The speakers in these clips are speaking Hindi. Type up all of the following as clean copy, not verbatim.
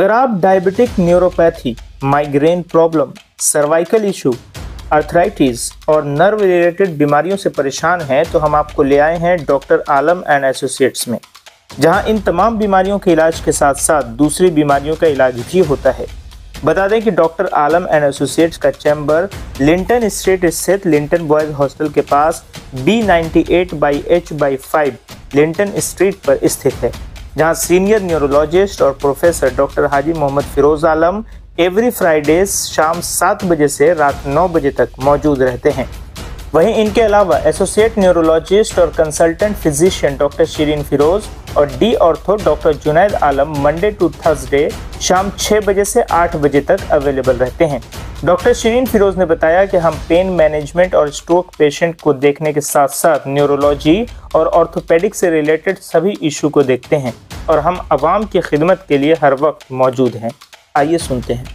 अगर आप diabetic neuropathy, migraine problem, cervical issue, arthritis और नर्व रिलेटेड बीमारियों से परेशान हैं तो हम आपको ले आए हैं डॉक्टर आलम एंड एसोसिएट्स में, जहां इन तमाम बीमारियों के इलाज के साथ साथ दूसरी बीमारियों का इलाज भी होता है। बता दें कि डॉक्टर आलम एंड एसोसिएट्स का चैम्बर लिंटन स्ट्रीट स्थित लिंटन बॉयज हॉस्टल के पास B98/H/5 लिंटन स्ट्रीट पर स्थित है, जहां सीनियर न्यूरोलॉजिस्ट और प्रोफेसर डॉक्टर हाजी मोहम्मद फिरोज आलम एवरी फ्राइडे शाम 7 बजे से रात 9 बजे तक मौजूद रहते हैं। वहीं इनके अलावा एसोसिएट न्यूरोलॉजिस्ट और consultant physician doctor Shireen Firoz और D ortho doctor Junaid Alam Monday to Thursday शाम 6 बजे से 8 बजे तक अवेलेबल रहते हैं। डॉक्टर शिरीन फिरोज ने बताया कि हम पेन मैनेजमेंट और स्ट्रोक पेशेंट को देखने के साथ साथ न्यूरोलॉजी और ऑर्थोपेडिक से रिलेटेड सभी इशू को देखते हैं और हम आवाम की खिदमत के लिए हर वक्त मौजूद हैं। आइए सुनते हैं।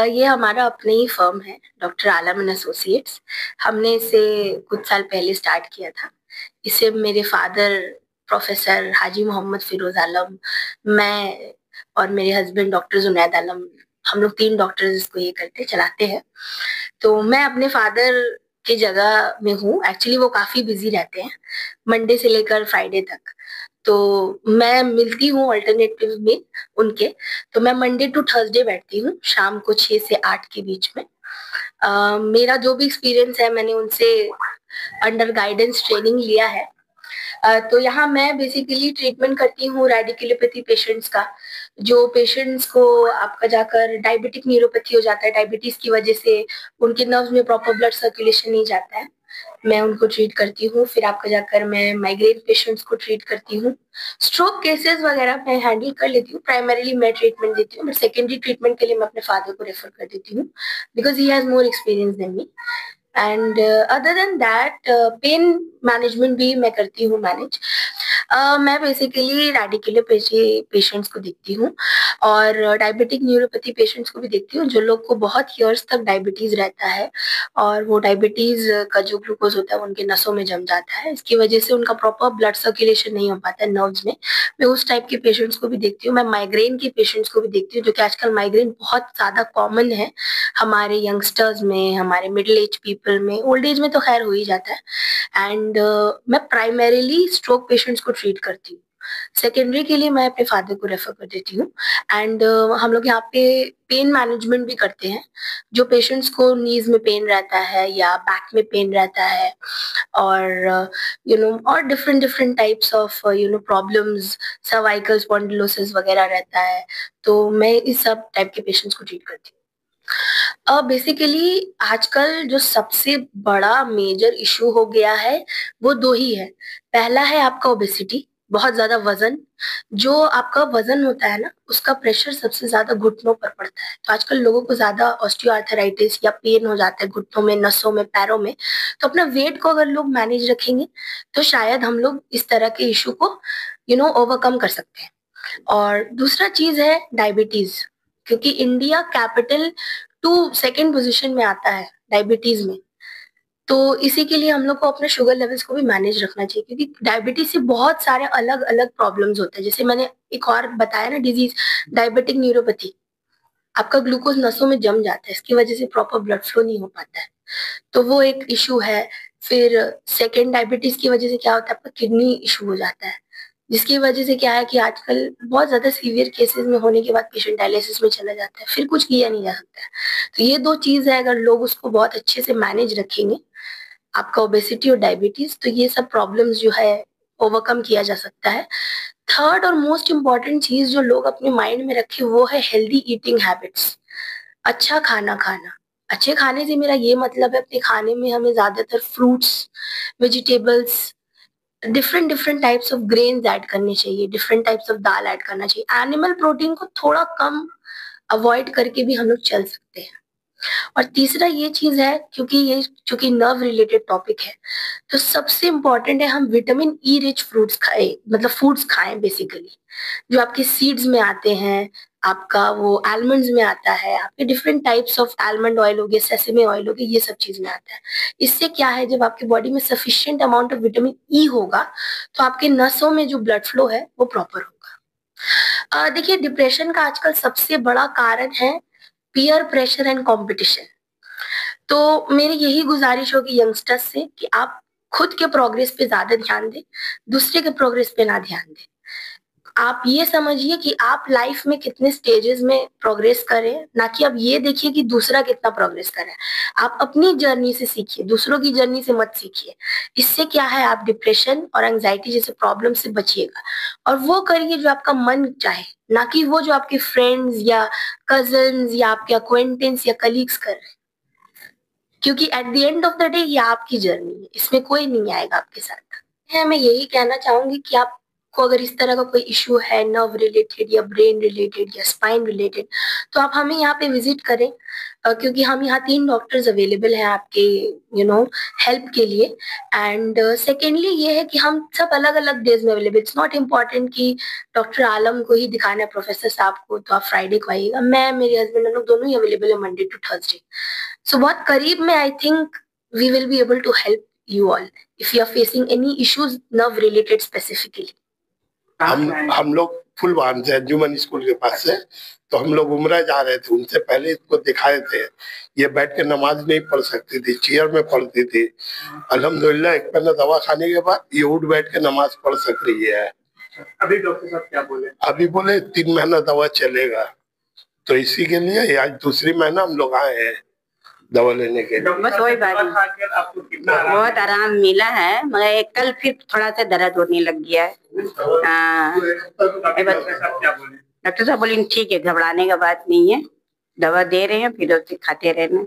ये हमारा अपना ही फर्म है, डॉक्टर आलम एंड एसोसिएट्स। हमने इसे कुछ साल पहले स्टार्ट किया था। इसे मेरे फादर प्रोफेसर हाजी मोहम्मद फिरोज आलम, मैं और मेरे हस्बैंड डॉक्टर जुनैद आलम, हम लोग 3 डॉक्टर्स इसको ये करते चलाते हैं। तो मैं अपने फादर की जगह में हूँ। एक्चुअली वो काफी बिजी रहते हैं मंडे से लेकर फ्राइडे तक, तो मैं मिलती हूँ अल्टरनेटिव में उनके। तो मैं मंडे टू थर्सडे बैठती हूँ शाम को 6 से 8 के बीच में। मेरा जो भी एक्सपीरियंस है मैंने उनसे अंडर गाइडेंस ट्रेनिंग लिया है। तो यहाँ मैं बेसिकली ट्रीटमेंट करती हूँ रेडिकुलोपैथी पेशेंट्स का। जो पेशेंट्स को आपका जाकर डायबिटिक न्यूरोपैथी हो जाता है, डायबिटीज की वजह से उनके नर्व्स में प्रॉपर ब्लड सर्कुलेशन नहीं जाता है, मैं उनको ट्रीट करती हूँ। फिर आपका जाकर मैं माइग्रेन पेशेंट्स को ट्रीट करती हूँ। स्ट्रोक केसेस वगैरह मैं हैंडल कर लेती हूँ। प्राइमरीली मैं ट्रीटमेंट देती हूँ, बट सेकेंडरी ट्रीटमेंट के लिए मैं अपने फादर को रेफर कर देती हूँ because he has more experience than me. And other than that pain management भी मैं करती हूँ मैनेज। मैं बेसिकली रेडिकुलोपैथी पेशेंट्स को देखती हूँ और डायबिटिक न्यूरोपैथी पेशेंट्स को भी देखती हूँ, जो लोग को बहुत ईयर्स तक डायबिटीज रहता है और वो डायबिटीज का जो ग्लूकोज होता है उनके नसों में जम जाता है। इसकी वजह से उनका प्रॉपर ब्लड सर्कुलेशन नहीं हो पाता है नर्व्स में। मैं उस टाइप के पेशेंट्स को भी देखती हूँ। मैं माइग्रेन के पेशेंट्स को भी देखती हूँ, जो कि आजकल माइग्रेन बहुत ज्यादा कॉमन है हमारे यंगस्टर्स में, हमारे मिडिल एज पीपल में। ओल्ड एज में तो खैर हो ही जाता है। एंड मैं प्राइमरीली स्ट्रोक पेशेंट्स को ट्रीट करती हूँ। सेकेंडरी के लिए मैं अपने फादर को रेफर कर देती हूँ। एंड हम लोग यहाँ पे पेन मैनेजमेंट भी करते हैं। जो पेशेंट्स को नीज में पेन रहता है या बैक में पेन रहता है और और different different types of problems, cervical spondylosis वगैरह रहता है, तो मैं इस सब टाइप के पेशेंट्स को ट्रीट करती हूँ। बेसिकली आजकल जो सबसे बड़ा मेजर इशू हो गया है वो 2 ही है। पहला है आपका ओबेसिटी, बहुत ज्यादा वजन। जो आपका वजन होता है ना, उसका प्रेशर सबसे ज्यादा घुटनों पर पड़ता है। तो आजकल लोगों को ज्यादा ऑस्टियोआर्थराइटिस या पेन हो जाता है घुटनों में, नसों में, पैरों में। तो अपना वेट को अगर लोग मैनेज रखेंगे तो शायद हम लोग इस तरह के इशू को ओवरकम कर सकते हैं। और दूसरा चीज है डायबिटीज, क्योंकि India capital to second position में आता है डायबिटीज में। तो इसी के लिए हम लोग को अपने शुगर लेवल्स को भी मैनेज रखना चाहिए, क्योंकि डायबिटीज से बहुत सारे अलग अलग प्रॉब्लम्स होते हैं। जैसे मैंने एक और बताया ना डिजीज, डायबिटिक न्यूरोपैथी, आपका ग्लूकोज नसों में जम जाता है, इसकी वजह से प्रॉपर ब्लड फ्लो नहीं हो पाता है, तो वो एक इशू है। फिर सेकेंड डायबिटीज की वजह से क्या होता है, आपका किडनी इशू हो जाता है, जिसकी वजह से क्या है कि आजकल बहुत ज्यादा सीवियर केसेस में होने के बाद पेशेंट डायलिसिस में चला जाता है, फिर कुछ किया नहीं जा सकता है। तो ये 2 चीज है, अगर लोग उसको बहुत अच्छे से मैनेज रखेंगे, आपका ओबेसिटी और डायबिटीज, तो ये सब प्रॉब्लम्स जो है ओवरकम किया जा सकता है। थर्ड और मोस्ट इम्पॉर्टेंट चीज जो लोग अपने माइंड में रखे वो है हेल्दी ईटिंग हैबिट्स। अच्छा खाना खाना। अच्छे खाने से मेरा ये मतलब है अपने खाने में हमें ज्यादातर fruits, vegetables, different different types of grains add करने चाहिए, different types of dal add करना चाहिए। एनिमल प्रोटीन को थोड़ा कम अवॉइड करके भी हम लोग चल सकते हैं। और तीसरा ये चीज है, क्योंकि ये चूंकि नर्व रिलेटेड टॉपिक है, तो सबसे इम्पोर्टेंट है हम विटामिन ई रिच फ्रूट्स खाएं, मतलब फूड्स खाएं बेसिकली, जो आपके सीड्स में आते हैं, आपका वो आलमंड्स में आता है, आपके different types of almond oil हो गए, सेसेमे ऑयल हो गए, ये सब चीज में आता है। इससे क्या है, जब आपके बॉडी में sufficient amount of vitamin E होगा तो आपके नसों में जो ब्लड फ्लो है वो प्रॉपर होगा। देखिए, डिप्रेशन का आजकल सबसे बड़ा कारण है पीयर प्रेशर एंड कंपटीशन। तो मेरी यही गुजारिश होगी यंगस्टर्स से कि आप खुद के प्रोग्रेस पे ज्यादा ध्यान दें, दूसरे के प्रोग्रेस पे ना ध्यान दें। आप ये समझिए कि आप लाइफ में कितने स्टेजेस में प्रोग्रेस करें, ना कि आप ये देखिए कि दूसरा कितना प्रोग्रेस कर रहा है। आप अपनी जर्नी से सीखिए, दूसरों की जर्नी से मत सीखिए। इससे क्या है, आप डिप्रेशन और एंजाइटी जैसे प्रॉब्लम से बचिएगा और वो करिए जो आपका मन चाहे, ना कि वो जो आपके फ्रेंड्स या कजन्स या आपके अक्वेंटेंस या कलीग्स कर रहे हैं। क्योंकि at the end of the day ये आपकी जर्नी है, इसमें कोई नहीं आएगा आपके साथ। मैं यही कहना चाहूंगी कि आपको अगर इस तरह का कोई इशू है, नर्व रिलेटेड या ब्रेन रिलेटेड या स्पाइन रिलेटेड, तो आप हमें यहाँ पे विजिट करें, क्योंकि हम यहाँ 3 डॉक्टर्स अवेलेबल हैं आपके हेल्प के लिए। एंड सेकेंडली ये है कि हम सब अलग अलग डेज में अवेलेबल। इट्स नॉट इम्पॉर्टेंट कि डॉक्टर आलम को ही दिखाना है, प्रोफेसर साहब को, तो आप फ्राइडे को आइएगा। मैं, मेरे हस्बैंड, हम लोग दोनों ही अवेलेबल है मंडे टू थर्सडे। सो बहुत करीब में I think we will be able to help you all if you are facing any issues nerve related specifically. हम लोग फुलवान से अंजुमन स्कूल के पास से, तो हम लोग उम्र जा रहे थे, उनसे पहले इसको दिखाए थे। ये बैठ के नमाज नहीं पढ़ सकती थी, चेयर में पढ़ती थी। अल्हम्दुलिल्लाह एक महीना दवा खाने के बाद ये उठ बैठ के नमाज पढ़ सक रही है। अभी डॉक्टर साहब क्या बोले? अभी बोले 3 महीना दवा चलेगा, तो इसी के लिए आज दूसरी महीना हम लोग आए हैं दवा लेने के। बस वही बात, आपको कितना बहुत आराम मिला है, मगर कल फिर थोड़ा सा दर्द होने लग गया है। हाँ, डॉक्टर साहब बोले ठीक है, घबराने का बात नहीं है, दवा दे रहे हैं, फिर उसे खाते रहना।